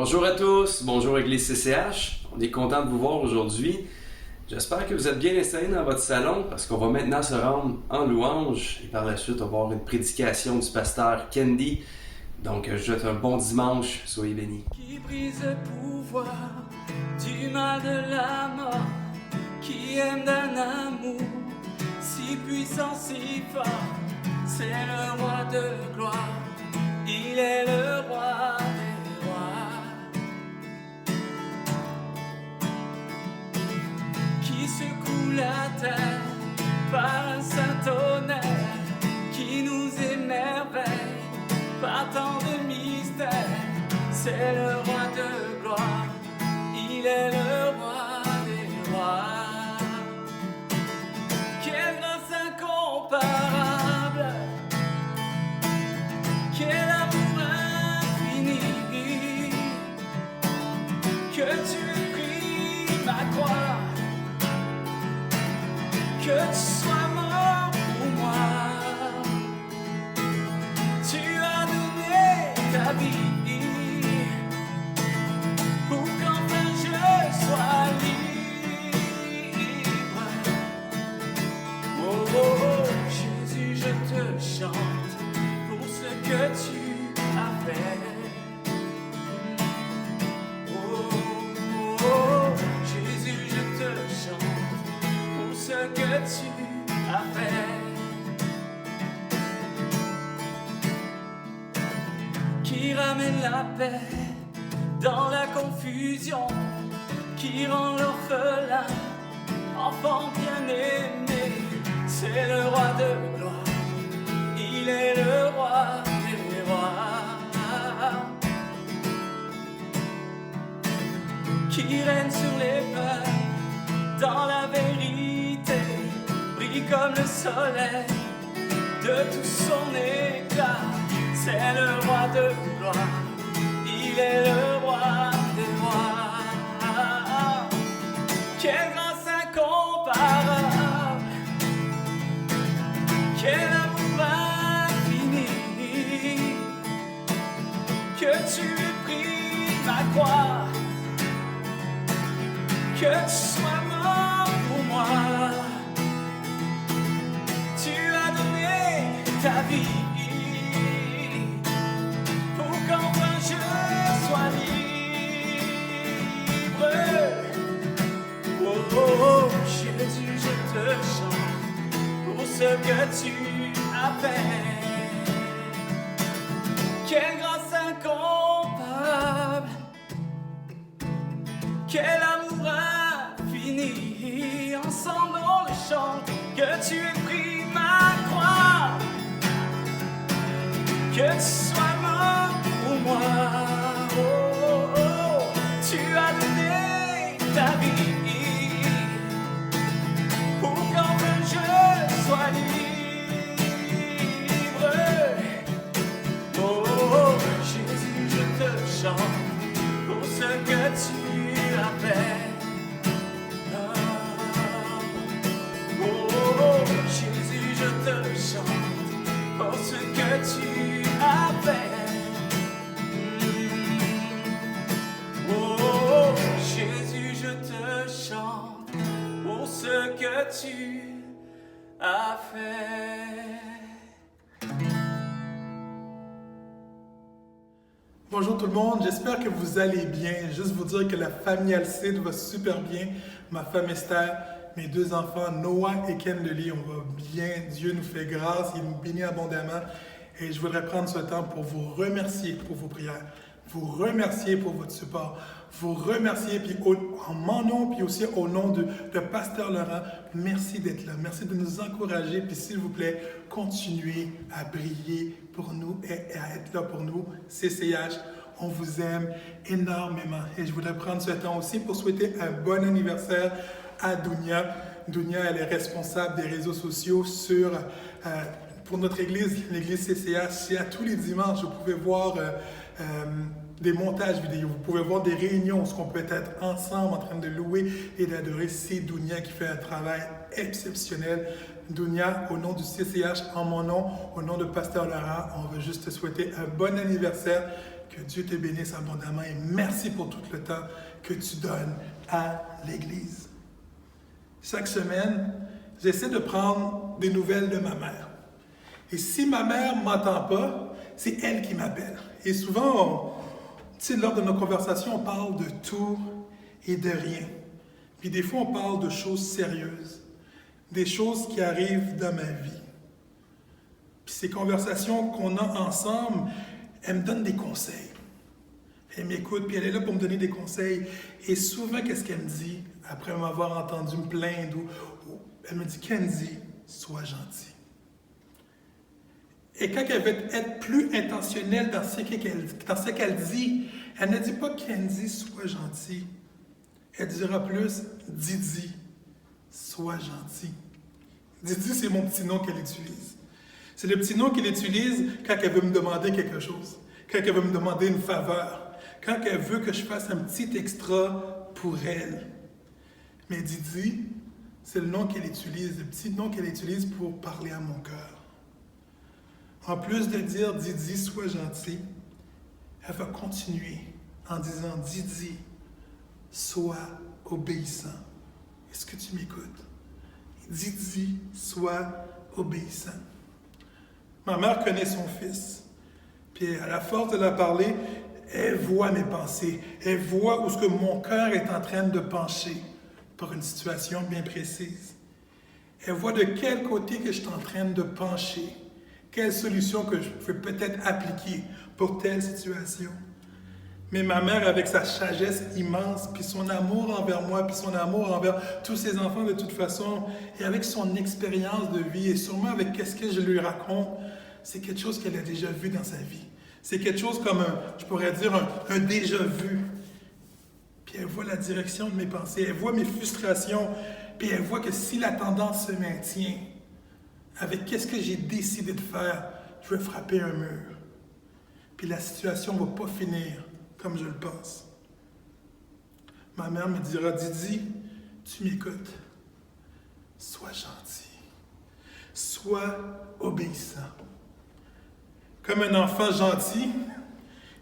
Bonjour à tous, bonjour Église CCH. On est content de vous voir aujourd'hui. J'espère que vous êtes bien installés dans votre salon parce qu'on va maintenant se rendre en louange et par la suite on va avoir une prédication du pasteur Kendi. Donc je vous souhaite un bon dimanche, soyez bénis. Qui brise le pouvoir du mal de la mort, qui aime d'un amour si puissant, si fort, c'est le roi de gloire, il est le roi des rois. Qui secoue la terre par un saint tonnerre, qui nous émerveille par tant de mystères, c'est le roi de gloire, il est le roi des rois. Quelle grâce incomparable, quel amour infini, que tu aies pris ma croix, que tu sois mort pour moi. Tu as donné ta vie pour qu'enfin je sois libre. Oh, oh, oh, Jésus, je te chante pour ce que tu as fait. Oh, oh, oh, Jésus, je te chante pour ce que tu as fait. Qui ramène la paix dans la confusion, qui rend l'orphelin enfant bien-aimé, c'est le roi de gloire, il est le roi des rois. Qui règne sur les peuples dans la vérité, brille comme le soleil de tout son éclat, c'est le roi de gloire, il est le roi des rois. Quelle grâce incomparable, quel amour infini, que tu aies pris ma croix, que tu sois mort pour moi. Tu as donné ta vie je sois libre. Oh, oh, oh, Jésus, je te chante pour ce que tu as fait. Quelle grâce incomparable, quel amour infini. Ensemble on le chante, que tu aies pris ma croix, que tu sois mort pour moi. Oh, oh, oh, tu as donné ta vie pour qu'enfin je sois libre. Oh, oh, oh, Jésus, je te chante pour ce que tu as fait. Oh, oh, oh, Jésus, je te chante pour ce que tu as fait. Jésus, je te chante pour ce que tu as fait. Bonjour tout le monde, j'espère que vous allez bien. Juste vous dire que la famille Alcide va super bien. Ma femme Esther, mes deux enfants Noah et Kendley, on va bien. Dieu nous fait grâce, il nous bénit abondamment. Et je voudrais prendre ce temps pour vous remercier pour vos prières, vous remercier pour votre support, vous remercier puis en mon nom puis aussi au nom de Pasteur Laurent. Merci d'être là, merci de nous encourager. Puis s'il vous plaît, continuez à briller pour nous et à être là pour nous. CCH, on vous aime énormément. Et je voudrais prendre ce temps aussi pour souhaiter un bon anniversaire à Dounia. Dounia, elle est responsable des réseaux sociaux pour notre église, l'église CCH. Et à tous les dimanches, vous pouvez voir des montages vidéo, vous pouvez voir des réunions où on peut être ensemble en train de louer et d'adorer. C'est Dounia qui fait un travail exceptionnel. Dounia, au nom du CCH, en mon nom, au nom de Pasteur Laurent, on veut juste te souhaiter un bon anniversaire. Que Dieu te bénisse abondamment et merci pour tout le temps que tu donnes à l'Église. Chaque semaine, j'essaie de prendre des nouvelles de ma mère. Et si ma mère ne m'entend pas, c'est elle qui m'appelle. Et souvent, lors de nos conversations, on parle de tout et de rien. Puis des fois, on parle de choses sérieuses, des choses qui arrivent dans ma vie. Puis ces conversations qu'on a ensemble, elle me donne des conseils. Elle m'écoute, puis elle est là pour me donner des conseils. Et souvent, qu'est-ce qu'elle me dit, après m'avoir entendu me plaindre, elle me dit, Kenzie, sois gentil. Et quand elle veut être plus intentionnelle dans ce qu'elle dit, elle ne dit pas, Kenzie, sois gentil. Elle dira plus, Didi, sois gentil. Didi, c'est mon petit nom qu'elle utilise. C'est le petit nom qu'elle utilise quand elle veut me demander quelque chose, quand elle veut me demander une faveur, quand elle veut que je fasse un petit extra pour elle. Mais Didi, c'est le nom qu'elle utilise, le petit nom qu'elle utilise pour parler à mon cœur. En plus de dire Didi, sois gentil, elle va continuer en disant Didi, sois obéissant. Est-ce que tu m'écoutes? Didi, sois obéissant. Ma mère connaît son fils. Puis à la force de la parler, elle voit mes pensées. Elle voit où ce que mon cœur est en train de pencher pour une situation bien précise. Elle voit de quel côté que je suis en train de pencher. Quelle solution que je peux peut-être appliquer pour telle situation. Mais ma mère, avec sa sagesse immense, puis son amour envers moi, puis son amour envers tous ses enfants de toute façon, et avec son expérience de vie, et sûrement avec qu'est-ce que je lui raconte, c'est quelque chose qu'elle a déjà vu dans sa vie. C'est quelque chose comme, je pourrais dire, un déjà-vu. Puis elle voit la direction de mes pensées, elle voit mes frustrations, puis elle voit que si la tendance se maintient, avec qu'est-ce que j'ai décidé de faire, je vais frapper un mur. Puis la situation ne va pas finir comme je le pense. Ma mère me dira, Didi, tu m'écoutes. Sois gentil. Sois obéissant. Comme un enfant gentil,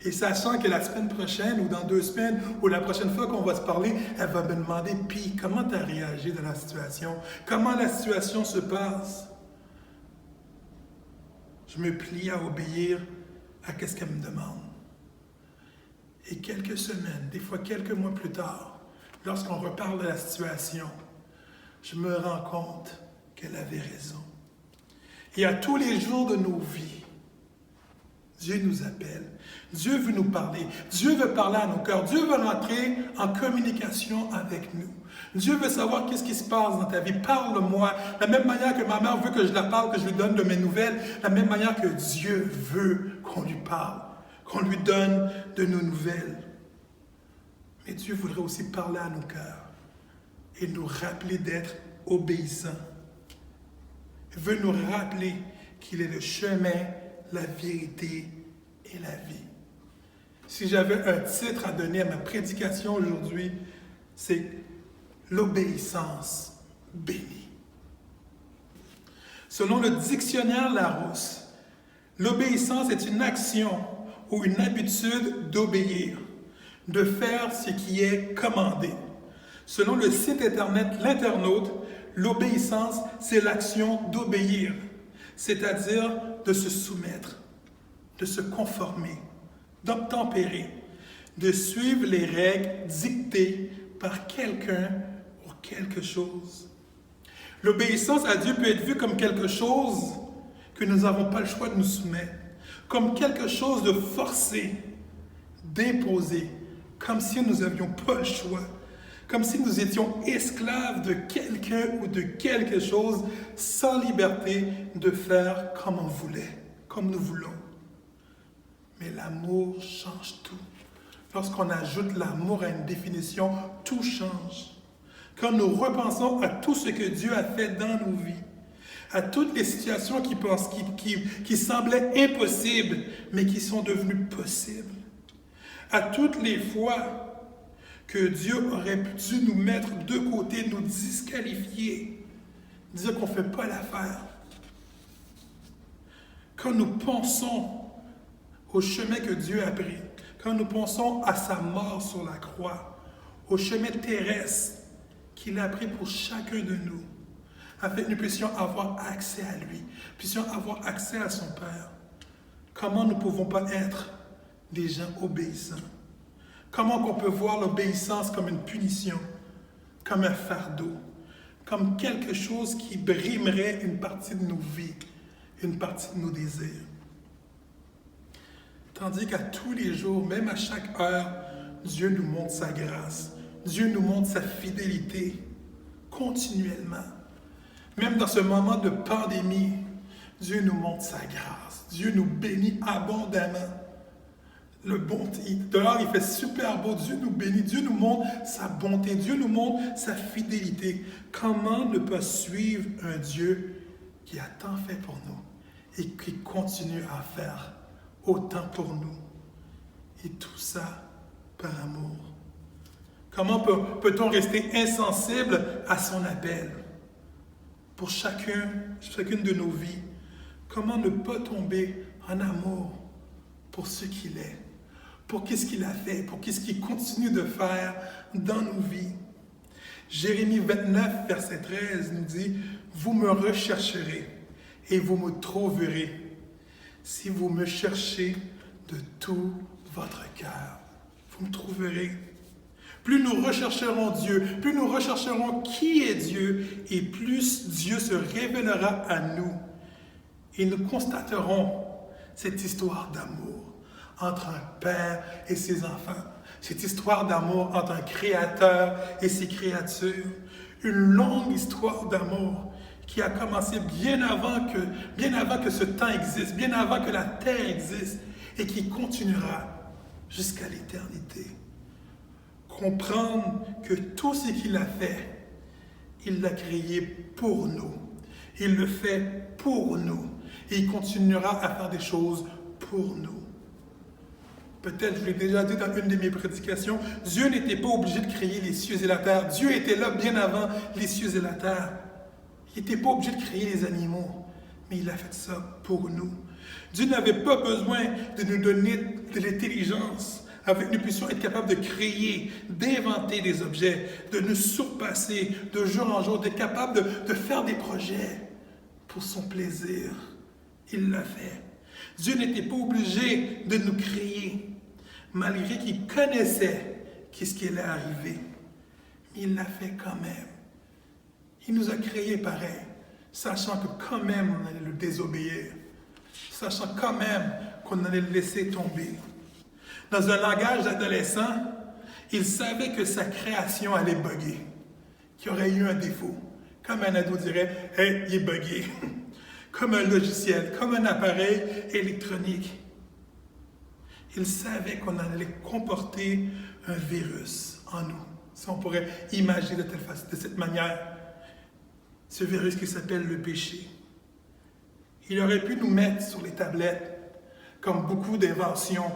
et sachant que la semaine prochaine, ou dans 2 semaines, ou la prochaine fois qu'on va se parler, elle va me demander, puis comment tu as réagi dans la situation? Comment la situation se passe? Je me plie à obéir à ce qu'elle me demande. Et quelques semaines, des fois quelques mois plus tard, lorsqu'on reparle de la situation, je me rends compte qu'elle avait raison. Et à tous les jours de nos vies, Dieu nous appelle. Dieu veut nous parler. Dieu veut parler à nos cœurs. Dieu veut rentrer en communication avec nous. Dieu veut savoir qu'est-ce qui se passe dans ta vie. Parle-moi. De la même manière que ma mère veut que je la parle, que je lui donne de mes nouvelles, de la même manière que Dieu veut qu'on lui parle, qu'on lui donne de nos nouvelles. Mais Dieu voudrait aussi parler à nos cœurs et nous rappeler d'être obéissants. Il veut nous rappeler qu'il est le chemin, la vérité et la vie. Si j'avais un titre à donner à ma prédication aujourd'hui, c'est l'obéissance bénie. Selon le dictionnaire Larousse, l'obéissance est une action ou une habitude d'obéir, de faire ce qui est commandé. Selon le site internet L'Internaute, l'obéissance, c'est l'action d'obéir, c'est-à-dire de se soumettre, de se conformer, d'obtempérer, de suivre les règles dictées par quelqu'un ou quelque chose. L'obéissance à Dieu peut être vue comme quelque chose que nous n'avons pas le choix de nous soumettre, comme quelque chose de forcé, d'imposé, comme si nous n'avions pas le choix, comme si nous étions esclaves de quelqu'un ou de quelque chose, sans liberté de faire comme on voulait, comme nous voulons. Mais l'amour change tout. Lorsqu'on ajoute l'amour à une définition, tout change. Quand nous repensons à tout ce que Dieu a fait dans nos vies, à toutes les situations qui semblaient impossibles, mais qui sont devenues possibles, à toutes les fois que Dieu aurait dû nous mettre de côté, nous disqualifier, dire qu'on ne fait pas l'affaire. Quand nous pensons au chemin que Dieu a pris, quand nous pensons à sa mort sur la croix, au chemin terrestre qu'il a pris pour chacun de nous, afin que nous puissions avoir accès à lui, puissions avoir accès à son Père, comment nous ne pouvons pas être des gens obéissants? Comment qu'on peut voir l'obéissance comme une punition, comme un fardeau, comme quelque chose qui brimerait une partie de nos vies, une partie de nos désirs. Tandis qu'à tous les jours, même à chaque heure, Dieu nous montre sa grâce. Dieu nous montre sa fidélité continuellement. Même dans ce moment de pandémie, Dieu nous montre sa grâce. Dieu nous bénit abondamment. Dehors, il fait super beau. Dieu nous bénit. Dieu nous montre sa bonté. Dieu nous montre sa fidélité. Comment ne pas suivre un Dieu qui a tant fait pour nous et qui continue à faire autant pour nous? Et tout ça par amour. Comment peut-on rester insensible à son appel pour chacune de nos vies? Comment ne pas tomber en amour pour ce qu'il est, pour qu'est-ce qu'il a fait, pour qu'est-ce qu'il continue de faire dans nos vies? Jérémie 29, verset 13 nous dit « Vous me rechercherez et vous me trouverez si vous me cherchez de tout votre cœur. » Vous me trouverez. Plus nous rechercherons Dieu, plus nous rechercherons qui est Dieu, et plus Dieu se révélera à nous. Et nous constaterons cette histoire d'amour entre un père et ses enfants, cette histoire d'amour entre un créateur et ses créatures, une longue histoire d'amour qui a commencé bien avant que ce temps existe, bien avant que la terre existe, et qui continuera jusqu'à l'éternité. Comprendre que tout ce qu'il a fait, il l'a créé pour nous. Il le fait pour nous. Et il continuera à faire des choses pour nous. Peut-être, je l'ai déjà dit dans une de mes prédications, Dieu n'était pas obligé de créer les cieux et la terre. Dieu était là bien avant les cieux et la terre. Il n'était pas obligé de créer les animaux, mais il a fait ça pour nous. Dieu n'avait pas besoin de nous donner de l'intelligence afin que nous puissions être capables de créer, d'inventer des objets, de nous surpasser de jour en jour, d'être capables de faire des projets pour son plaisir. Il l'a fait. Dieu n'était pas obligé de nous créer, malgré qu'il connaissait qu'est-ce qui allait arriver. Mais il l'a fait quand même. Il nous a créés pareil, sachant que quand même on allait le désobéir, sachant quand même qu'on allait le laisser tomber. Dans un langage d'adolescent, il savait que sa création allait bugger, qu'il y aurait eu un défaut. Comme un ado dirait « Hey, il est buggé ». Comme un logiciel, comme un appareil électronique. Il savait qu'on allait comporter un virus en nous, si on pourrait imaginer de cette manière. Ce virus qui s'appelle le péché. Il aurait pu nous mettre sur les tablettes, comme beaucoup d'inventions,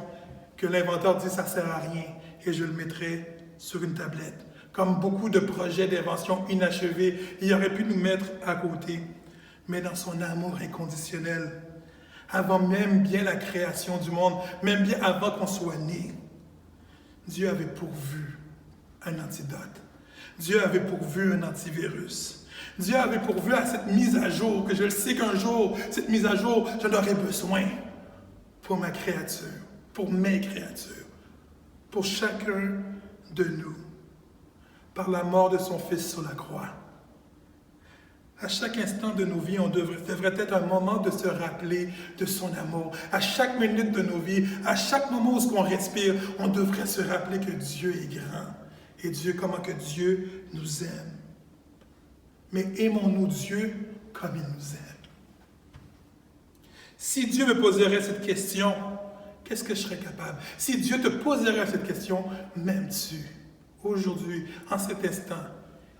que l'inventeur dit « ça ne sert à rien » et je le mettrai sur une tablette. Comme beaucoup de projets d'invention inachevés, il aurait pu nous mettre à côté. Mais dans son amour inconditionnel, avant même bien la création du monde, même bien avant qu'on soit né, Dieu avait pourvu un antidote. Dieu avait pourvu un antivirus. Dieu avait pourvu à cette mise à jour, que je le sais qu'un jour, cette mise à jour, j'en aurai besoin pour ma créature, pour mes créatures, pour chacun de nous, par la mort de son Fils sur la croix. À chaque instant de nos vies, devrait être un moment de se rappeler de son amour. À chaque minute de nos vies, à chaque moment où on respire, on devrait se rappeler que Dieu est grand. Et comment que Dieu nous aime. Mais aimons-nous Dieu comme il nous aime? Si Dieu me poserait cette question, qu'est-ce que je serais capable? Si Dieu te poserait cette question, m'aimes-tu? Aujourd'hui, en cet instant,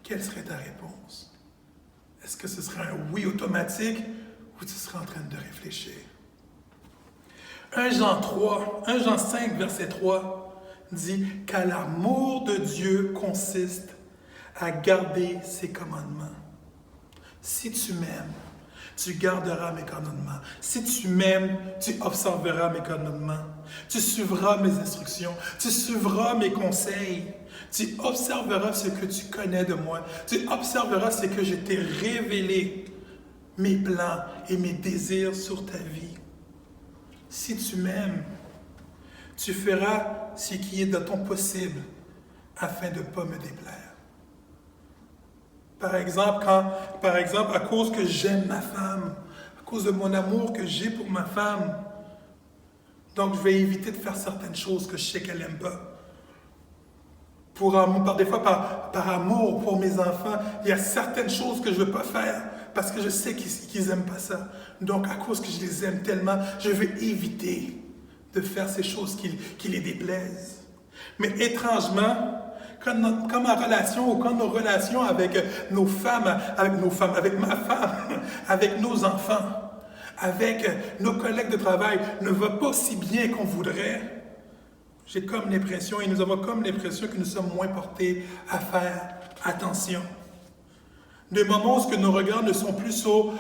quelle serait ta réponse? Est-ce que ce serait un oui automatique ou tu serais en train de réfléchir? 1 Jean 5, verset 3 dit « Car l'amour de Dieu consiste à garder ses commandements. » Si tu m'aimes, tu garderas mes commandements. Si tu m'aimes, tu observeras mes commandements. Tu suivras mes instructions. Tu suivras mes conseils. Tu observeras ce que tu connais de moi. Tu observeras ce que je t'ai révélé, mes plans et mes désirs sur ta vie. Si tu m'aimes, tu feras ce qui est de ton possible afin de ne pas me déplaire. Par exemple, à cause que j'aime ma femme, à cause de mon amour que j'ai pour ma femme, donc je vais éviter de faire certaines choses que je sais qu'elle n'aime pas. Des fois, par amour pour mes enfants, il y a certaines choses que je ne veux pas faire parce que je sais qu'ils n'aiment pas ça. Donc, à cause que je les aime tellement, je vais éviter de faire ces choses qui les déplaisent. Mais étrangement, quand ma relation ou quand nos relations avec nos femmes, avec ma femme, avec nos enfants, avec nos collègues de travail ne va pas si bien qu'on voudrait, j'ai comme l'impression, et nous avons comme l'impression que nous sommes moins portés à faire attention. Des moments où nos regards ne sont plus sur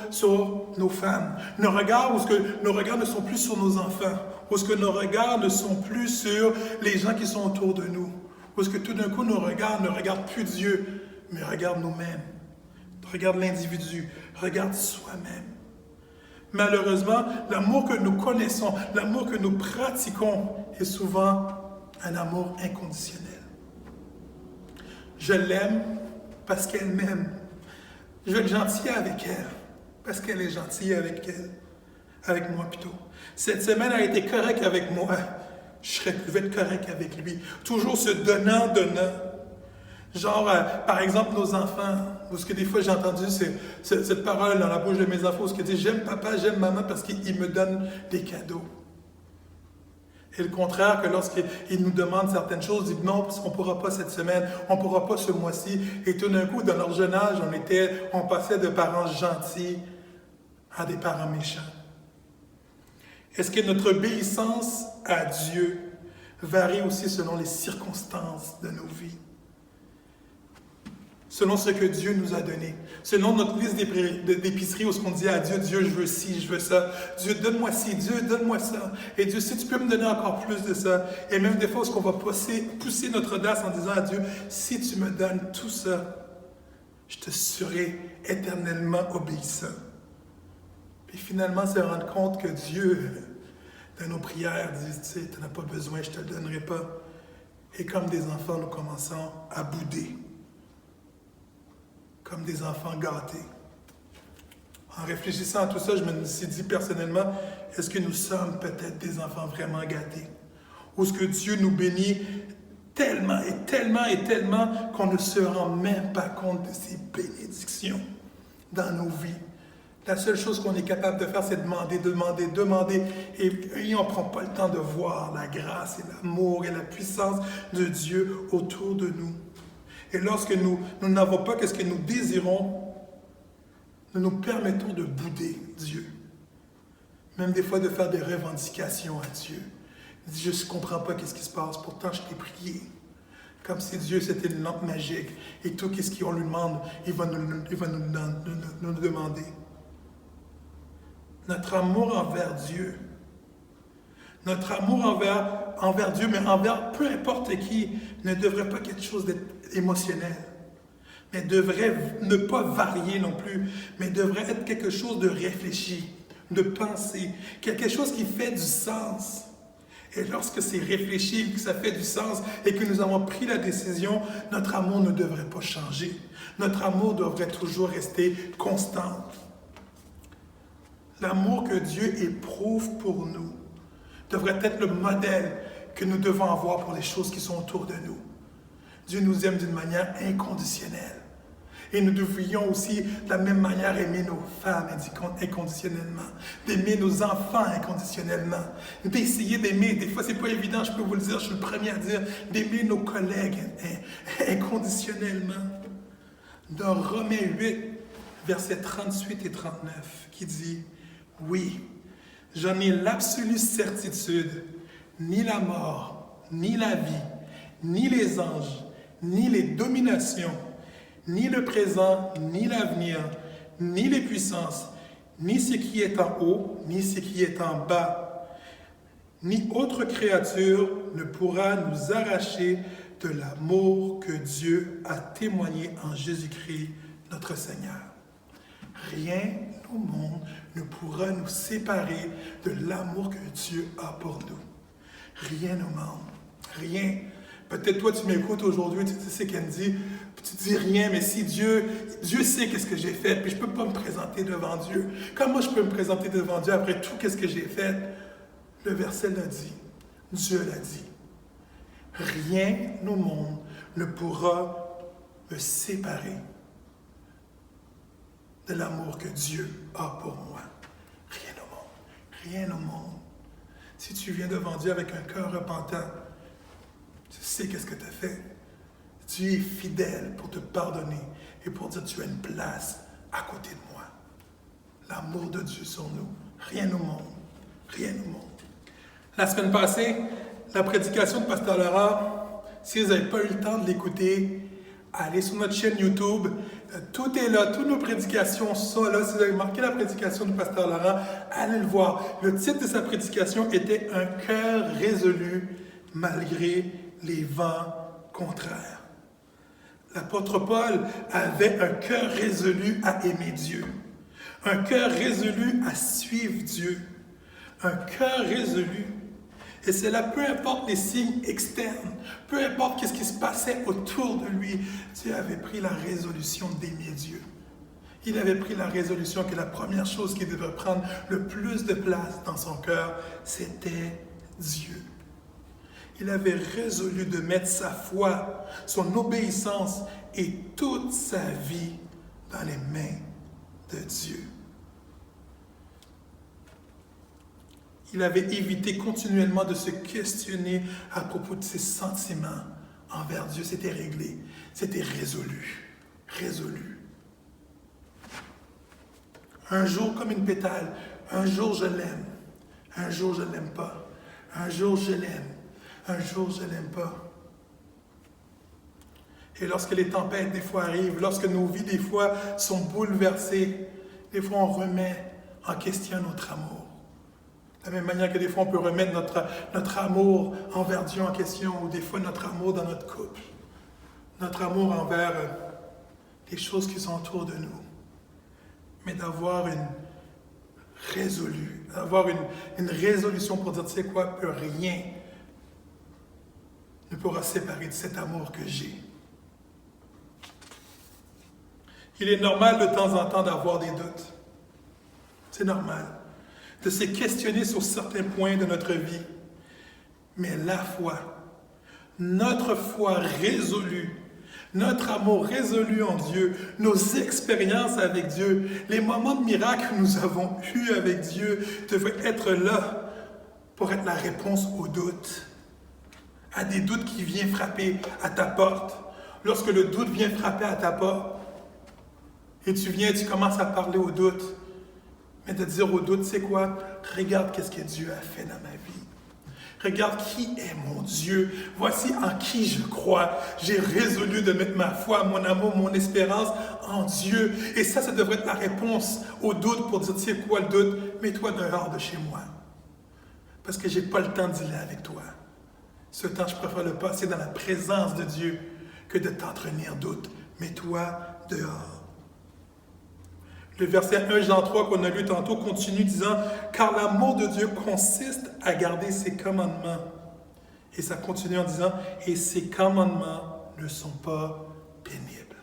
nos femmes, nos regards ne sont plus sur nos enfants, où nos regards ne sont plus sur les gens qui sont autour de nous, où tout d'un coup nos regards ne regardent plus Dieu, mais regardent nous-mêmes, regardent l'individu, regardent soi-même. Malheureusement, l'amour que nous connaissons, l'amour que nous pratiquons est souvent un amour inconditionnel. Je l'aime parce qu'elle m'aime. Je vais être gentil avec elle parce qu'elle est gentille avec moi plutôt. Cette semaine a été correcte avec moi. Je vais être correct avec lui. Toujours se donnant. Genre, par exemple, nos enfants, parce que des fois j'ai entendu cette parole dans la bouche de mes enfants, où ce qui dit « J'aime papa, j'aime maman parce qu'ils me donnent des cadeaux ». Et le contraire, que lorsqu'ils nous demandent certaines choses, ils disent « Non, parce qu'on ne pourra pas cette semaine, on ne pourra pas ce mois-ci ». Et tout d'un coup, dans leur jeune âge, on passait de parents gentils à des parents méchants. Est-ce que notre obéissance à Dieu varie aussi selon les circonstances de nos vies? Selon ce que Dieu nous a donné. Selon notre liste d'épicerie où on dit à Dieu, Dieu, je veux ci, je veux ça. Dieu, donne-moi ci, Dieu, donne-moi ça. Et Dieu, si tu peux me donner encore plus de ça. Et même des fois où on va pousser notre audace en disant à Dieu, si tu me donnes tout ça, je te serai éternellement obéissant. Puis finalement, se rendre compte que Dieu, dans nos prières, dit, tu sais, tu n'en as pas besoin, je ne te le donnerai pas. Et comme des enfants, nous commençons à bouder. Comme des enfants gâtés. En réfléchissant à tout ça, je me suis dit personnellement, est-ce que nous sommes peut-être des enfants vraiment gâtés? Ou est-ce que Dieu nous bénit tellement et tellement et tellement qu'on ne se rend même pas compte de ses bénédictions dans nos vies? La seule chose qu'on est capable de faire, c'est demander. Et on ne prend pas le temps de voir la grâce et l'amour et la puissance de Dieu autour de nous. Et lorsque nous n'avons pas ce que nous désirons, nous nous permettons de bouder Dieu. Même des fois de faire des revendications à Dieu. Je ne comprends pas ce qui se passe, pourtant je t'ai prié. Comme si Dieu c'était une lampe magique. Et tout ce qu'on lui demande, il va nous demander. Notre amour envers Dieu, notre amour envers Dieu, mais envers peu importe qui, ne devrait pas être quelque chose d'émotionnel, mais devrait ne pas varier non plus, mais devrait être quelque chose de réfléchi, de pensé, quelque chose qui fait du sens. Et lorsque c'est réfléchi, que ça fait du sens et que nous avons pris la décision, notre amour ne devrait pas changer. Notre amour devrait toujours rester constant. L'amour que Dieu éprouve pour nous devrait être le modèle que nous devons avoir pour les choses qui sont autour de nous. Dieu nous aime d'une manière inconditionnelle. Et nous devrions aussi, de la même manière, aimer nos femmes inconditionnellement, d'aimer nos enfants inconditionnellement, d'essayer d'aimer, des fois c'est pas évident, je peux vous le dire, je suis le premier à dire, d'aimer nos collègues inconditionnellement. Dans Romains 8, versets 38 et 39, qui dit « Oui, j'en ai l'absolue certitude, ni la mort, ni la vie, ni les anges, ni les dominations, ni le présent, ni l'avenir, ni les puissances, ni ce qui est en haut, ni ce qui est en bas, ni autre créature ne pourra nous arracher de l'amour que Dieu a témoigné en Jésus-Christ, notre Seigneur. Rien au monde ne pourra nous séparer de l'amour que Dieu a pour nous. Rien au monde. Rien. Peut-être toi, tu m'écoutes aujourd'hui, tu sais ce qu'elle me dit, puis tu dis rien, mais si Dieu sait qu'est-ce que j'ai fait, puis je ne peux pas me présenter devant Dieu. Comment je peux me présenter devant Dieu après tout qu'est-ce que j'ai fait? Le verset l'a dit. Dieu l'a dit. Rien au monde ne pourra me séparer de l'amour que Dieu a pour moi. Rien au monde. Rien au monde. Si tu viens devant Dieu avec un cœur repentant, tu sais qu'est-ce que tu as fait. Dieu est fidèle pour te pardonner et pour dire tu as une place à côté de moi. L'amour de Dieu sur nous. Rien au monde. Rien au monde. La semaine passée, la prédication de Pasteur Laurent, si vous n'avez pas eu le temps de l'écouter, allez sur notre chaîne YouTube. Tout est là, toutes nos prédications sont là. Si vous avez marqué la prédication du Pasteur Laurent, allez le voir. Le titre de sa prédication était « Un cœur résolu malgré les vents contraires ». L'apôtre Paul avait un cœur résolu à aimer Dieu, un cœur résolu à suivre Dieu, un cœur résolu. Et cela, peu importe les signes externes, peu importe ce qui se passait autour de lui, Dieu avait pris la résolution d'aimer Dieu. Il avait pris la résolution que la première chose qui devait prendre le plus de place dans son cœur, c'était Dieu. Il avait résolu de mettre sa foi, son obéissance et toute sa vie dans les mains de Dieu. Il avait évité continuellement de se questionner à propos de ses sentiments envers Dieu. C'était réglé, c'était résolu, résolu. Un jour comme une pétale, un jour je l'aime, un jour je ne l'aime pas, un jour je l'aime, un jour je ne l'aime pas. Et lorsque les tempêtes des fois arrivent, lorsque nos vies des fois sont bouleversées, des fois on remet en question notre amour. De la même manière que des fois on peut remettre notre amour envers Dieu en question, ou des fois notre amour dans notre couple, notre amour envers les choses qui sont autour de nous. Mais d'avoir une résolution pour dire, tu sais quoi, rien ne pourra séparer de cet amour que j'ai. Il est normal de temps en temps d'avoir des doutes. C'est normal. De se questionner sur certains points de notre vie. Mais la foi, notre foi résolue, notre amour résolu en Dieu, nos expériences avec Dieu, les moments de miracle que nous avons eus avec Dieu devraient être là pour être la réponse aux doutes. À des doutes qui viennent frapper à ta porte. Lorsque le doute vient frapper à ta porte, et tu commences à parler aux doutes, mais de dire aux doutes, c'est quoi? Regarde qu'est-ce que Dieu a fait dans ma vie. Regarde qui est mon Dieu. Voici en qui je crois. J'ai résolu de mettre ma foi, mon amour, mon espérance en Dieu. Et ça devrait être la réponse au doute pour dire, tu sais quoi le doute? Mets-toi dehors de chez moi. Parce que je n'ai pas le temps d'y aller avec toi. Ce temps, je préfère le passer dans la présence de Dieu que de t'entraîner doute. Mets-toi dehors. Le verset 1 Jean 3 qu'on a lu tantôt continue disant « Car l'amour de Dieu consiste à garder ses commandements. » Et ça continue en disant « Et ses commandements ne sont pas pénibles. »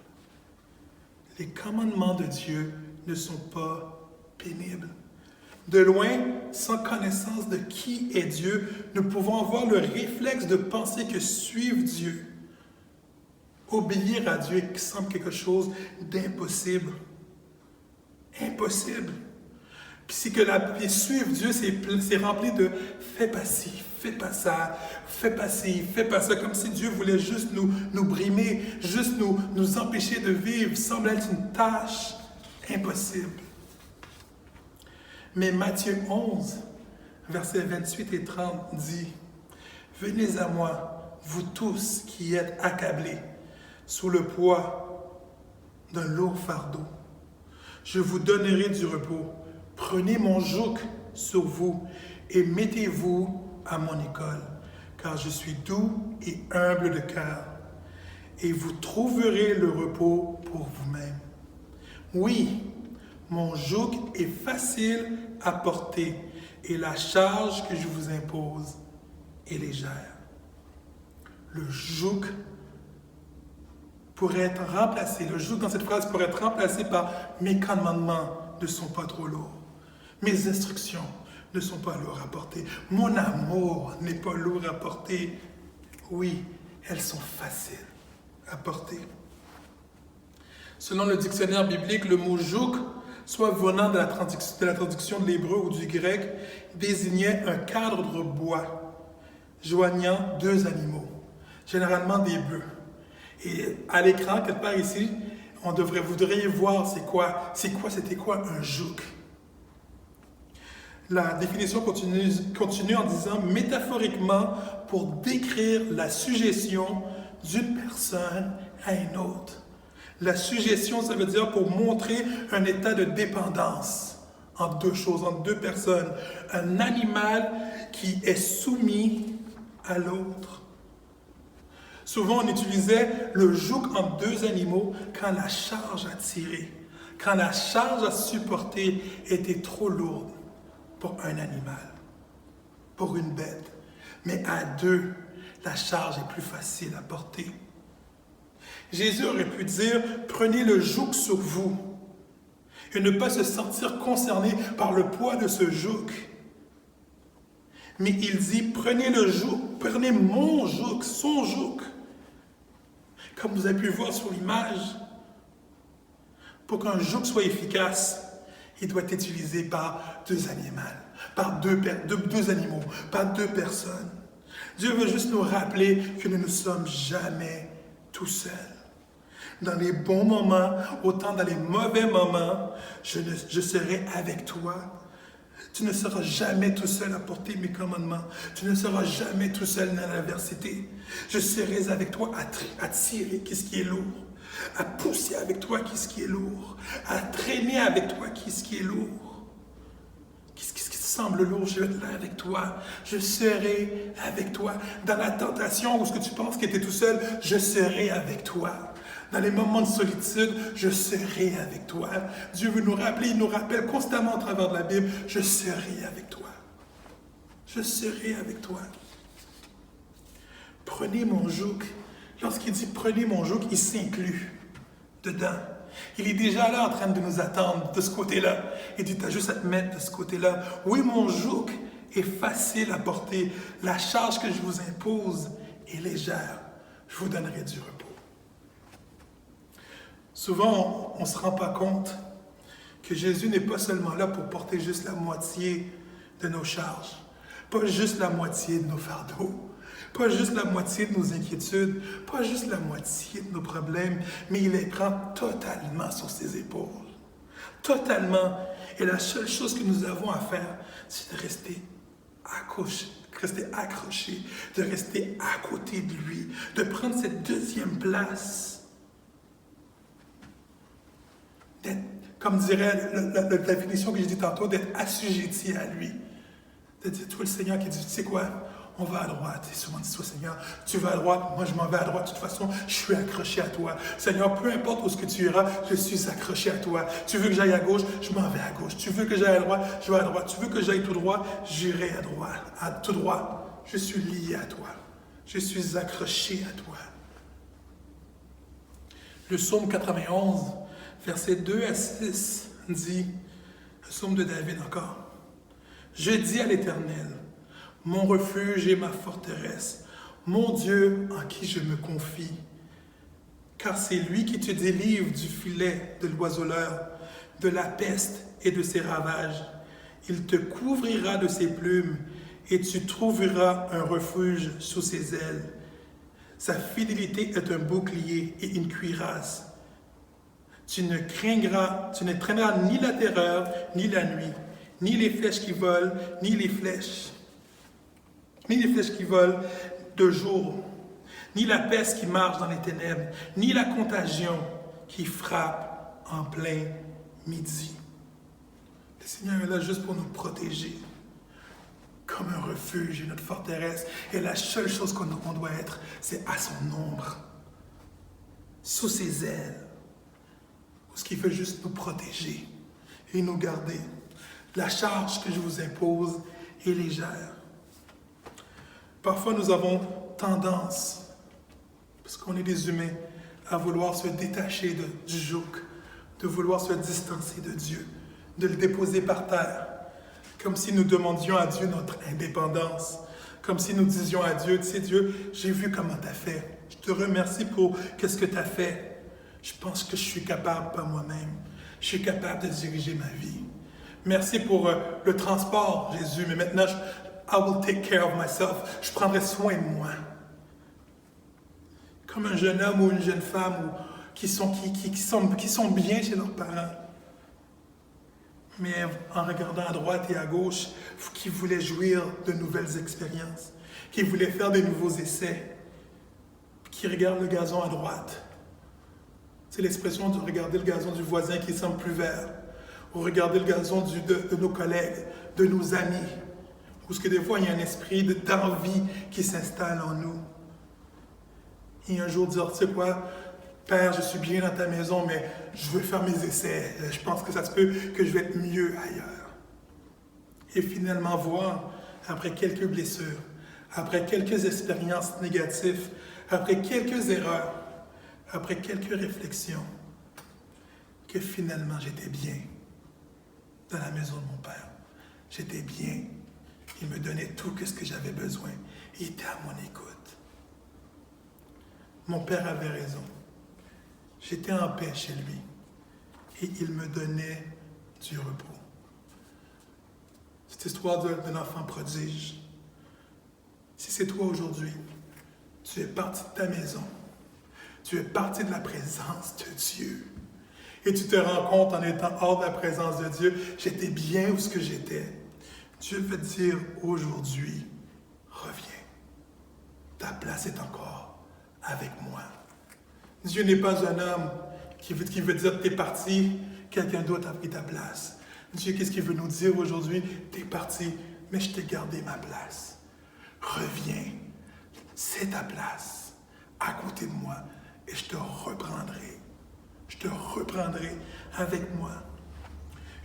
Les commandements de Dieu ne sont pas pénibles. De loin, sans connaissance de qui est Dieu, nous pouvons avoir le réflexe de penser que suivre Dieu, obéir à Dieu semble quelque chose d'impossible. Impossible. Puis c'est que suivre Dieu, c'est rempli de fais pas ci, fais pas ça, fais pas ci, fais pas ça, comme si Dieu voulait juste nous brimer, juste nous empêcher de vivre, semble être une tâche impossible. Mais Matthieu 11, versets 28 et 30 dit « Venez à moi, vous tous qui êtes accablés, sous le poids d'un lourd fardeau. Je vous donnerai du repos. Prenez mon joug sur vous et mettez-vous à mon école, car je suis doux et humble de cœur, et vous trouverez le repos pour vous-même. Oui, mon joug est facile à porter, et la charge que je vous impose est légère. Le joug pourrait être remplacé, le joug dans cette phrase pourrait être remplacé par mes commandements ne sont pas trop lourds. Mes instructions ne sont pas lourdes à porter. Mon amour n'est pas lourd à porter. Oui, elles sont faciles à porter. Selon le dictionnaire biblique, le mot joug, soit venant de la traduction de l'hébreu ou du grec, désignait un cadre de bois joignant deux animaux, généralement des bœufs. Et à l'écran, quelque part ici, vous devriez voir c'était quoi un joug. La définition continue en disant métaphoriquement pour décrire la sujétion d'une personne à une autre. La sujétion, ça veut dire pour montrer un état de dépendance entre deux choses, entre deux personnes. Un animal qui est soumis à l'autre. Souvent, on utilisait le joug entre deux animaux quand la charge à tirer, quand la charge à supporter était trop lourde pour un animal, pour une bête. Mais à deux, la charge est plus facile à porter. Jésus aurait pu dire « Prenez le joug sur vous » et ne pas se sentir concerné par le poids de ce joug. Mais il dit « Prenez le joug, prenez mon joug, son joug ». Comme vous avez pu voir sur l'image, pour qu'un joug soit efficace, il doit être utilisé par deux animaux, par deux animaux, par deux personnes. Dieu veut juste nous rappeler que nous ne sommes jamais tout seuls. Dans les bons moments, autant dans les mauvais moments, je serai avec toi. Tu ne seras jamais tout seul à porter mes commandements. Tu ne seras jamais tout seul dans l'adversité. Je serai avec toi à tirer qu'est-ce qui est lourd, à pousser avec toi qu'est-ce qui est lourd, à traîner avec toi qu'est-ce qui est lourd. Qu'est-ce qui te semble lourd, je vais être là avec toi. Je serai avec toi. Dans la tentation où ce que tu penses que tu es tout seul, je serai avec toi. Dans les moments de solitude, je serai avec toi. Dieu veut nous rappeler, il nous rappelle constamment à travers de la Bible, je serai avec toi. Je serai avec toi. Prenez mon joug. Lorsqu'il dit prenez mon joug, il s'inclut dedans. Il est déjà là en train de nous attendre de ce côté-là. Il dit, tu as juste à te mettre de ce côté-là. Oui, mon joug est facile à porter. La charge que je vous impose est légère. Je vous donnerai du repos. Souvent, on ne se rend pas compte que Jésus n'est pas seulement là pour porter juste la moitié de nos charges, pas juste la moitié de nos fardeaux, pas juste la moitié de nos inquiétudes, pas juste la moitié de nos problèmes, mais il les prend totalement sur ses épaules. Totalement. Et la seule chose que nous avons à faire, c'est de rester accroché, de rester à côté de lui, de prendre cette deuxième place. D'être, comme dirait la définition que j'ai dit tantôt, d'être assujetti à lui. De dire, toi le Seigneur qui dit, tu sais quoi, on va à droite. Et souvent, dis-toi, Seigneur, tu vas à droite, moi je m'en vais à droite. De toute façon, je suis accroché à toi. Seigneur, peu importe où ce que tu iras, je suis accroché à toi. Tu veux que j'aille à gauche, je m'en vais à gauche. Tu veux que j'aille à droite, je vais à droite. Tu veux que j'aille tout droit, j'irai à droite, tout droit. Je suis lié à toi. Je suis accroché à toi. Le psaume 91, versets 2 à 6, dit, le psaume de David encore, « Je dis à l'Éternel, mon refuge et ma forteresse, mon Dieu en qui je me confie, car c'est lui qui te délivre du filet de l'oiseleur, de la peste et de ses ravages. Il te couvrira de ses plumes et tu trouveras un refuge sous ses ailes. Sa fidélité est un bouclier et une cuirasse. Tu ne craindras ni la terreur, ni la nuit, ni les flèches qui volent, ni les flèches qui volent de jour, ni la peste qui marche dans les ténèbres, ni la contagion qui frappe en plein midi. Le Seigneur est là juste pour nous protéger, comme un refuge et notre forteresse. Et la seule chose qu'on doit être, c'est à son ombre, sous ses ailes, ce qui fait juste nous protéger et nous garder. La charge que je vous impose est légère. Parfois, nous avons tendance, parce qu'on est des humains, à vouloir se détacher du joug, de vouloir se distancer de Dieu, de le déposer par terre, comme si nous demandions à Dieu notre indépendance, comme si nous disions à Dieu, tu sais Dieu, j'ai vu comment tu as fait, je te remercie pour qu'est-ce que tu as fait, je pense que je suis capable par moi-même, je suis capable de diriger ma vie. Merci pour le transport, Jésus, mais maintenant, I will take care of myself, je prendrai soin de moi. Comme un jeune homme ou une jeune femme qui sont bien chez leurs parents, mais en regardant à droite et à gauche, qui voulaient jouir de nouvelles expériences, qui voulaient faire de nouveaux essais, qui regardent le gazon à droite. C'est l'expression de regarder le gazon du voisin qui semble plus vert, ou regarder le gazon de nos collègues, de nos amis, parce que des fois il y a un esprit d'envie qui s'installe en nous. Et un jour dire, tu sais quoi, Père, je suis bien dans ta maison, mais je veux faire mes essais. Je pense que ça se peut que je vais être mieux ailleurs. Et finalement voir, après quelques blessures, après quelques expériences négatives, après quelques erreurs, après quelques réflexions, que finalement j'étais bien dans la maison de mon Père. J'étais bien. Il me donnait tout ce que j'avais besoin. Il était à mon écoute. Mon Père avait raison. J'étais en paix chez lui et il me donnait du repos. Cette histoire d'un enfant prodige. Si c'est toi aujourd'hui, tu es parti de ta maison, tu es parti de la présence de Dieu et tu te rends compte en étant hors de la présence de Dieu, j'étais bien où ce que j'étais. Dieu veut te dire aujourd'hui, reviens. Ta place est encore avec moi. Dieu n'est pas un homme qui veut dire que tu es parti, quelqu'un d'autre a pris ta place. Dieu, qu'est-ce qu'il veut nous dire aujourd'hui? Tu es parti, mais je t'ai gardé ma place. Reviens, c'est ta place, à côté de moi, et je te reprendrai. Je te reprendrai avec moi.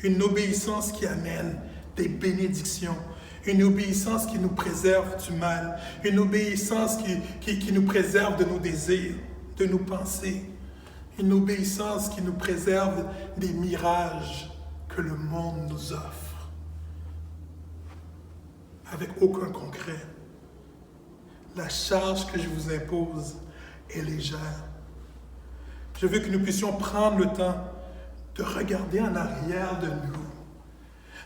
Une obéissance qui amène des bénédictions. Une obéissance qui nous préserve du mal. Une obéissance qui nous préserve de nos désirs, de nos pensées. Une obéissance qui nous préserve des mirages que le monde nous offre. Avec aucun concret. La charge que je vous impose est légère. Je veux que nous puissions prendre le temps de regarder en arrière de nous,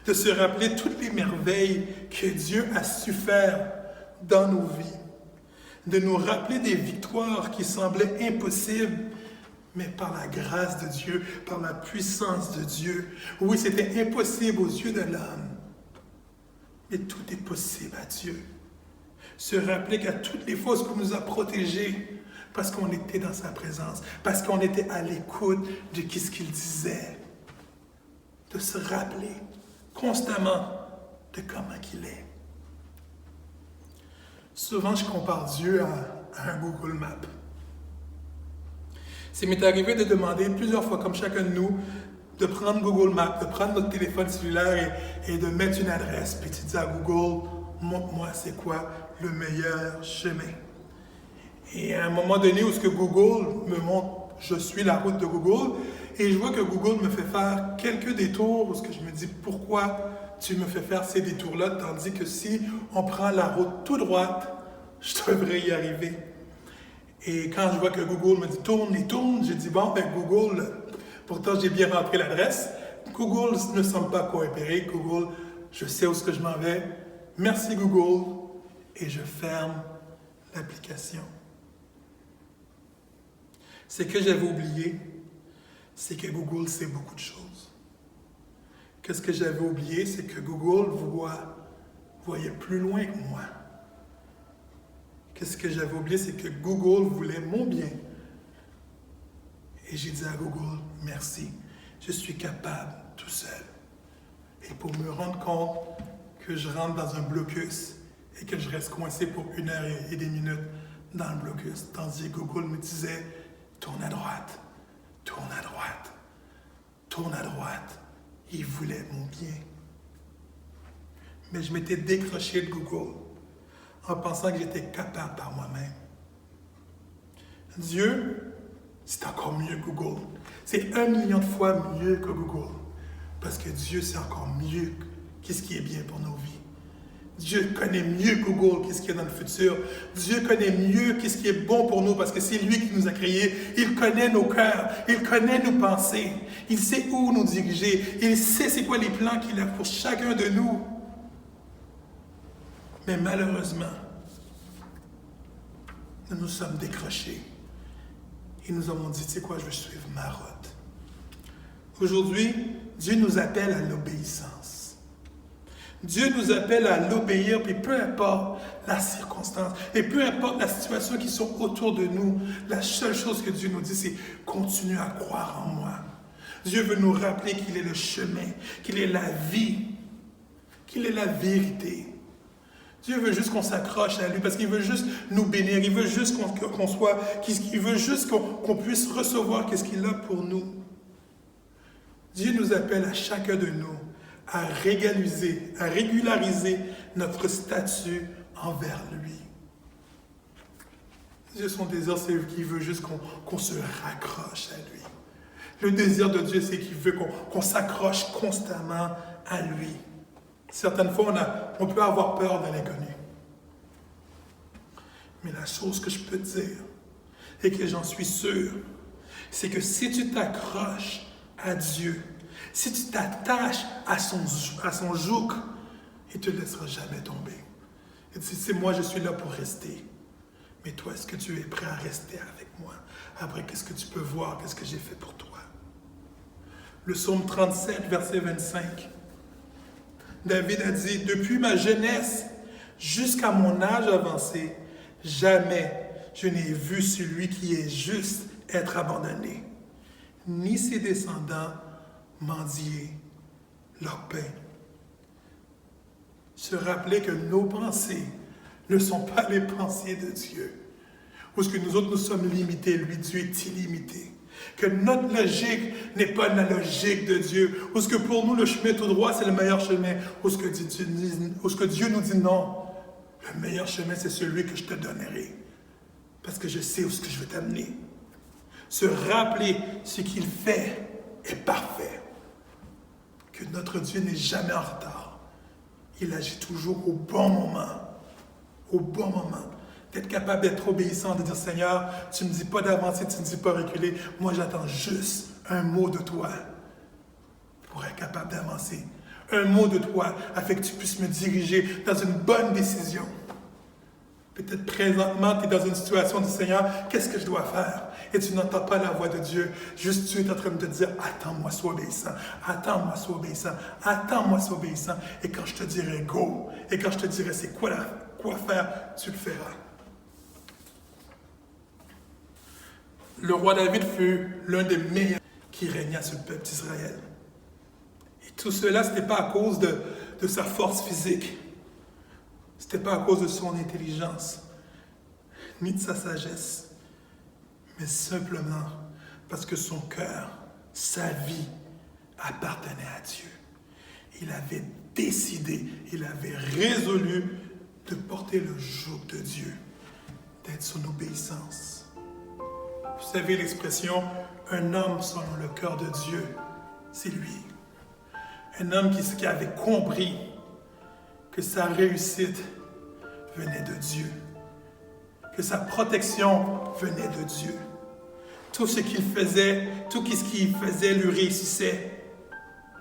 de se rappeler toutes les merveilles que Dieu a su faire dans nos vies, de nous rappeler des victoires qui semblaient impossibles, mais par la grâce de Dieu, par la puissance de Dieu. Oui, c'était impossible aux yeux de l'homme, mais tout est possible à Dieu. Se rappeler qu'à toutes les fois qu'on nous a protégés, parce qu'on était dans sa présence, parce qu'on était à l'écoute de ce qu'il disait, de se rappeler constamment de comment il est. Souvent, je compare Dieu à un Google Maps. Ça m'est arrivé de demander plusieurs fois, comme chacun de nous, de prendre Google Maps, de prendre notre téléphone cellulaire et de mettre une adresse. Puis tu dis à Google, montre-moi c'est quoi le meilleur chemin. Et à un moment donné où ce que Google me montre, je suis la route de Google, et je vois que Google me fait faire quelques détours, où ce que je me dis, pourquoi tu me fais faire ces détours-là, tandis que si on prend la route tout droite, je devrais y arriver. Et quand je vois que Google me dit tourne et tourne, j'ai dit bon, ben Google, pourtant j'ai bien rentré l'adresse, Google ne semble pas coopérer, Google, je sais où est-ce que je m'en vais, merci Google, et je ferme l'application. Ce que j'avais oublié, c'est que Google sait beaucoup de choses. Qu'est-ce que j'avais oublié, c'est que Google voyait plus loin que moi. Qu'est-ce que j'avais oublié, c'est que Google voulait mon bien. Et j'ai dit à Google, merci. je suis capable tout seul. Et pour me rendre compte que je rentre dans un blocus et que je reste coincé pour 1 heure et des minutes dans le blocus, tandis que Google me disait « tourne à droite, tourne à droite, tourne à droite ». Il voulait mon bien. Mais je m'étais décroché de Google en pensant que j'étais capable par moi-même. Dieu, c'est encore mieux que Google. C'est 1 million de fois mieux que Google. Parce que Dieu, c'est encore mieux qu'est-ce qui est bien pour nos vies. Dieu connaît mieux que Google qu'est-ce qu'il y a dans le futur. Dieu connaît mieux qu'est-ce qui est bon pour nous parce que c'est lui qui nous a créés. Il connaît nos cœurs. Il connaît nos pensées. Il sait où nous diriger. Il sait c'est quoi les plans qu'il a pour chacun de nous. Mais malheureusement, nous nous sommes décrochés. Et nous avons dit, tu sais quoi, je veux suivre ma route. Aujourd'hui, Dieu nous appelle à l'obéissance. Dieu nous appelle à l'obéir, puis peu importe la circonstance, et peu importe la situation qui sont autour de nous, la seule chose que Dieu nous dit, c'est continue à croire en moi. Dieu veut nous rappeler qu'il est le chemin, qu'il est la vie, qu'il est la vérité. Dieu veut juste qu'on s'accroche à lui parce qu'il veut juste nous bénir. Il veut juste qu'on soit, il veut juste qu'on puisse recevoir qu'est-ce qu'il a pour nous. Dieu nous appelle à chacun de nous à régulariser notre statut envers lui. Dieu, son désir, c'est qu'il veut juste qu'on se raccroche à lui. Le désir de Dieu, c'est qu'il veut qu'on s'accroche constamment à lui. Certaines fois, on peut avoir peur de l'inconnu. Mais la chose que je peux te dire, et que j'en suis sûr, c'est que si tu t'accroches à Dieu, si tu t'attaches à son joug, il ne te laissera jamais tomber. Il dit, c'est moi, je suis là pour rester. Mais toi, est-ce que tu es prêt à rester avec moi? Après, qu'est-ce que tu peux voir? Qu'est-ce que j'ai fait pour toi? Le psaume 37, verset 25. David a dit, « Depuis ma jeunesse jusqu'à mon âge avancé, jamais je n'ai vu celui qui est juste être abandonné, ni ses descendants mendier leur pain. » Se rappeler que nos pensées ne sont pas les pensées de Dieu. Parce que nous autres, nous sommes limités, lui, Dieu est illimité. Que notre logique n'est pas la logique de Dieu. Parce que pour nous, le chemin tout droit, c'est le meilleur chemin. Parce que Dieu nous dit non. Le meilleur chemin, c'est celui que je te donnerai. Parce que je sais où ce que je veux t'amener. Se rappeler ce qu'il fait est parfait. Que notre Dieu n'est jamais en retard. Il agit toujours au bon moment. Au bon moment. D'être capable d'être obéissant, de dire, Seigneur, tu ne me dis pas d'avancer, tu ne me dis pas reculer. Moi, j'attends juste un mot de toi pour être capable d'avancer. Un mot de toi afin que tu puisses me diriger dans une bonne décision. Peut-être présentement, tu es dans une situation du Seigneur, qu'est-ce que je dois faire? Et tu n'entends pas la voix de Dieu. Juste tu es en train de te dire, attends-moi, sois obéissant. Attends-moi, sois obéissant. Attends-moi, sois obéissant. Et quand je te dirai go, et quand je te dirai c'est quoi faire, tu le feras. Le roi David fut l'un des meilleurs qui régna sur le peuple d'Israël. Et tout cela, ce n'était pas à cause de sa force physique. Ce n'était pas à cause de son intelligence, ni de sa sagesse, mais simplement parce que son cœur, sa vie, appartenait à Dieu. Il avait décidé, il avait résolu de porter le joug de Dieu, d'être son obéissance. Vous savez l'expression « un homme selon le cœur de Dieu », c'est lui. Un homme qui avait compris que sa réussite venait de Dieu, que sa protection venait de Dieu. Tout ce qu'il faisait, tout ce qu'il faisait lui réussissait.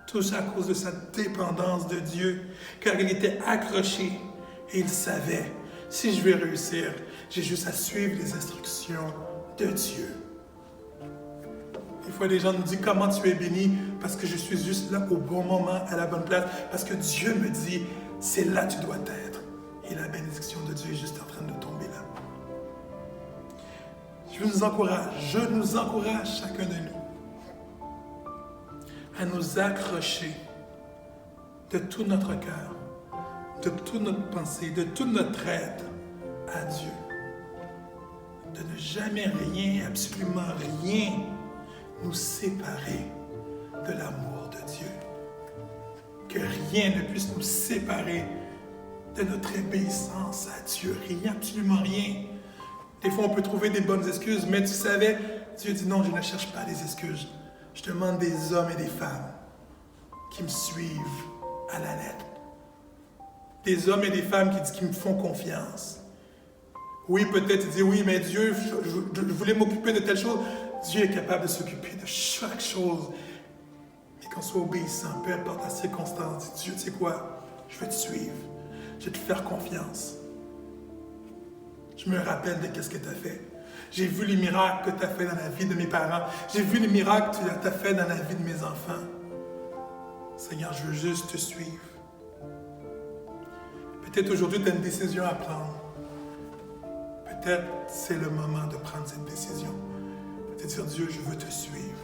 Tout ça à cause de sa dépendance de Dieu, car il était accroché et il savait, si je veux réussir, j'ai juste à suivre les instructions de Dieu. Des fois, les gens nous disent comment tu es béni parce que je suis juste là au bon moment, à la bonne place, parce que Dieu me dit, c'est là que tu dois être. Et la bénédiction de Dieu est juste en train de tomber là. Je nous encourage chacun de nous, à nous accrocher de tout notre cœur, de toute notre pensée, de toute notre être à Dieu. De ne jamais rien, absolument rien, nous séparer de l'amour de Dieu. Que rien ne puisse nous séparer de notre obéissance à Dieu. Rien, absolument rien. Des fois, on peut trouver des bonnes excuses, mais tu savais, Dieu dit non, je ne cherche pas des excuses. Je demande des hommes et des femmes qui me suivent à la lettre. Des hommes et des femmes qui me font confiance. Oui, peut-être tu dis, oui, mais Dieu, je voulais m'occuper de telle chose. Dieu est capable de s'occuper de chaque chose. Mais qu'on soit obéissant, peu importe la circonstance. Dieu, tu sais quoi? Je vais te suivre. Je vais te faire confiance. Je me rappelle de ce que tu as fait. J'ai vu les miracles que tu as fait dans la vie de mes parents. J'ai vu les miracles que tu as fait dans la vie de mes enfants. Seigneur, je veux juste te suivre. Peut-être aujourd'hui, tu as une décision à prendre. Peut-être c'est le moment de prendre cette décision. De dire, Dieu, je veux te suivre.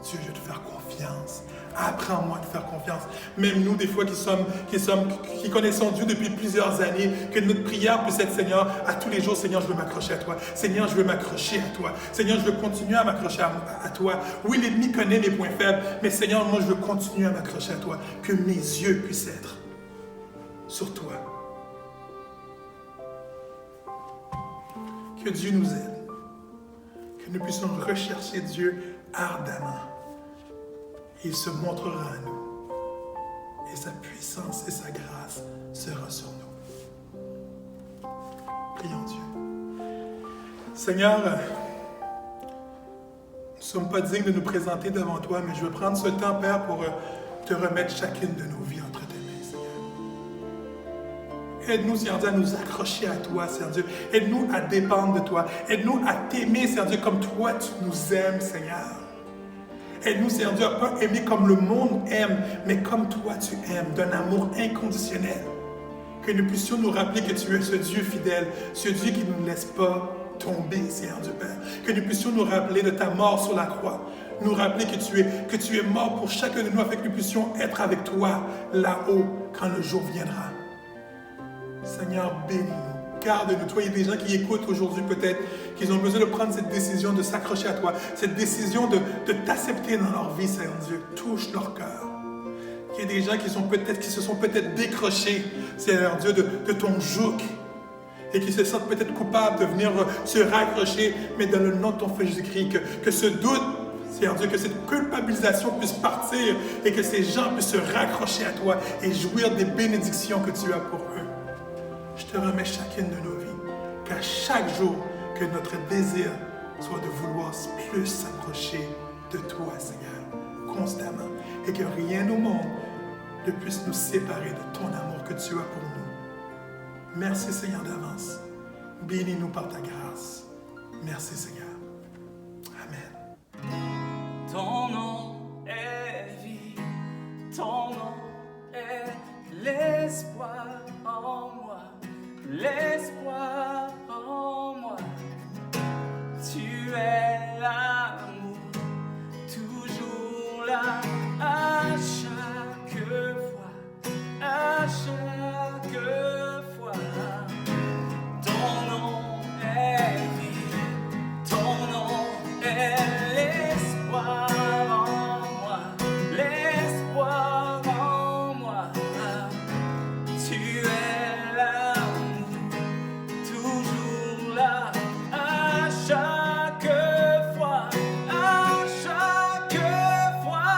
Dieu, je veux te faire confiance. Apprends-moi de faire confiance. Même nous, des fois, qui connaissons Dieu depuis plusieurs années, que notre prière puisse être, Seigneur, à tous les jours, Seigneur, je veux m'accrocher à toi. Seigneur, je veux m'accrocher à toi. Seigneur, je veux continuer à m'accrocher à toi. Oui, l'ennemi connaît mes points faibles, mais Seigneur, moi, je veux continuer à m'accrocher à toi. Que mes yeux puissent être sur toi. Que Dieu nous aide. Que nous puissions rechercher Dieu ardemment. Et il se montrera à nous. Et sa puissance et sa grâce sera sur nous. Prions Dieu. Seigneur, nous ne sommes pas dignes de nous présenter devant toi, mais je veux prendre ce temps, Père, pour te remettre chacune de nos vies entre tes mains, Seigneur. Aide-nous, Seigneur Dieu, à nous accrocher à toi, Seigneur Dieu. Aide-nous à dépendre de toi. Aide-nous à t'aimer, Seigneur Dieu, comme toi tu nous aimes, Seigneur. Aide-nous, Seigneur Dieu, à ne pas aimer comme le monde aime, mais comme toi tu aimes, d'un amour inconditionnel. Que nous puissions nous rappeler que tu es ce Dieu fidèle, ce Dieu qui ne nous laisse pas tomber, Seigneur Dieu Père. Que nous puissions nous rappeler de ta mort sur la croix. Nous rappeler que tu es mort pour chacun de nous, afin que nous puissions être avec toi là-haut quand le jour viendra. Seigneur, bénis-nous, garde-nous. Toi, il y a des gens qui écoutent aujourd'hui peut-être, qu'ils ont besoin de prendre cette décision de s'accrocher à toi, cette décision de t'accepter dans leur vie, Seigneur Dieu. Touche leur cœur. Il y a des gens qui se sont peut-être décrochés, Seigneur Dieu, de ton joug et qui se sentent peut-être coupables de venir se raccrocher, mais dans le nom de ton Fils Jésus-Christ, que ce doute, Seigneur Dieu, que cette culpabilisation puisse partir et que ces gens puissent se raccrocher à toi et jouir des bénédictions que tu as pour eux. Je te remets chacune de nos vies, qu'à chaque jour, que notre désir soit de vouloir plus s'approcher de toi, Seigneur, constamment, et que rien au monde ne puisse nous séparer de ton amour que tu as pour nous. Merci, Seigneur, d'avance. Bénis-nous par ta grâce. Merci, Seigneur. Amen. Ton nom est vie, ton nom est l'espoir en moi, l'espoir en moi. Tu es l'amour, toujours là, à chaque fois, à chaque fois. Ton nom est vie, ton nom est l'espoir en moi, l'espoir en moi. Tu es l'amour, toujours là, à chaque fois, à chaque fois.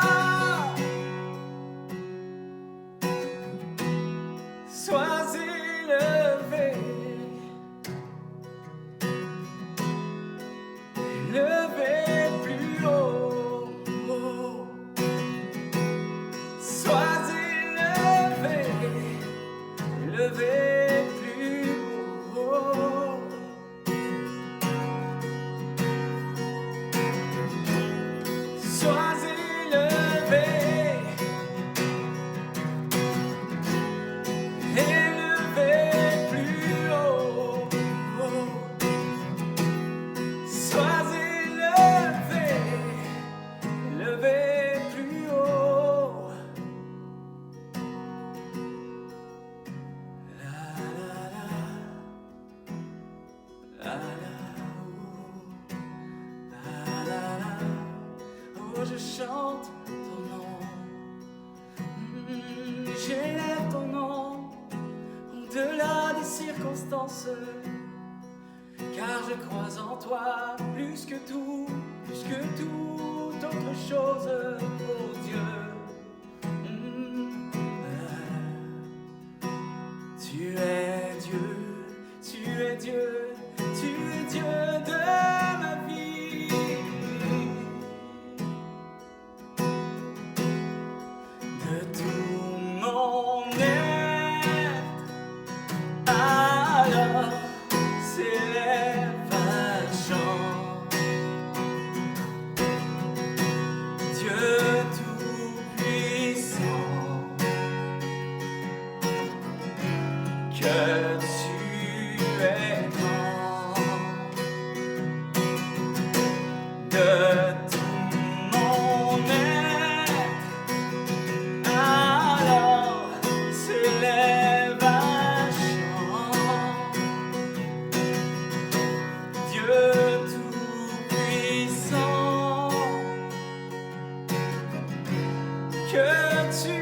circonstances, car je crois en toi plus que toute autre chose, oh Dieu. Tu es Dieu, tu es Dieu, tu es Dieu de ma vie, de tout mon être. Alors s'élève un chant, Dieu tout-puissant, que tu es grand, de tout mon être. Alors s'élève un chant, Dieu tout-puissant, que tu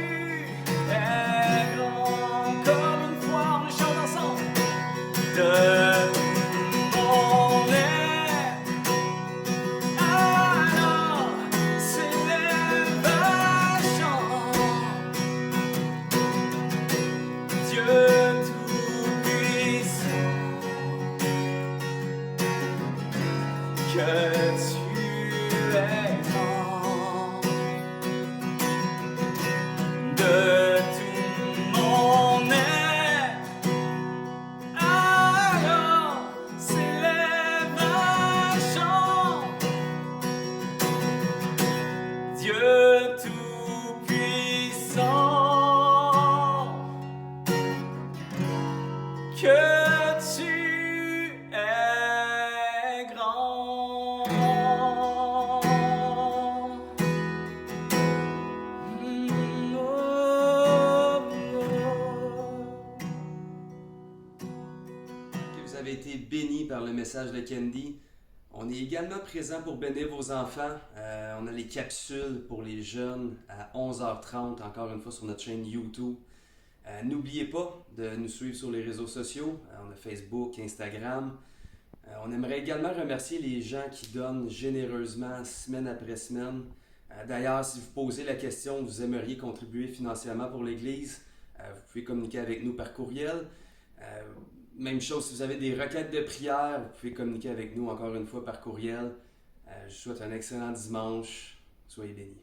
es grand. Comme une fois, on le chante ensemble. De mon être, alors s'élève un chant, Dieu tout-puissant, que tu es grand, de tout mon être. Alors s'élève un chant, Dieu tout-puissant, que tu es grand. Oh, Que vous avez été bénis par le message de Candy. On est également présent pour bénir vos enfants. On a les capsules pour les jeunes à 11h30, encore une fois sur notre chaîne YouTube. N'oubliez pas de nous suivre sur les réseaux sociaux. On a Facebook, Instagram. On aimerait également remercier les gens qui donnent généreusement semaine après semaine. D'ailleurs, si vous posez la question, vous aimeriez contribuer financièrement pour l'Église, vous pouvez communiquer avec nous par courriel. Même chose, si vous avez des requêtes de prière, vous pouvez communiquer avec nous encore une fois par courriel. Je vous souhaite un excellent dimanche. Soyez bénis.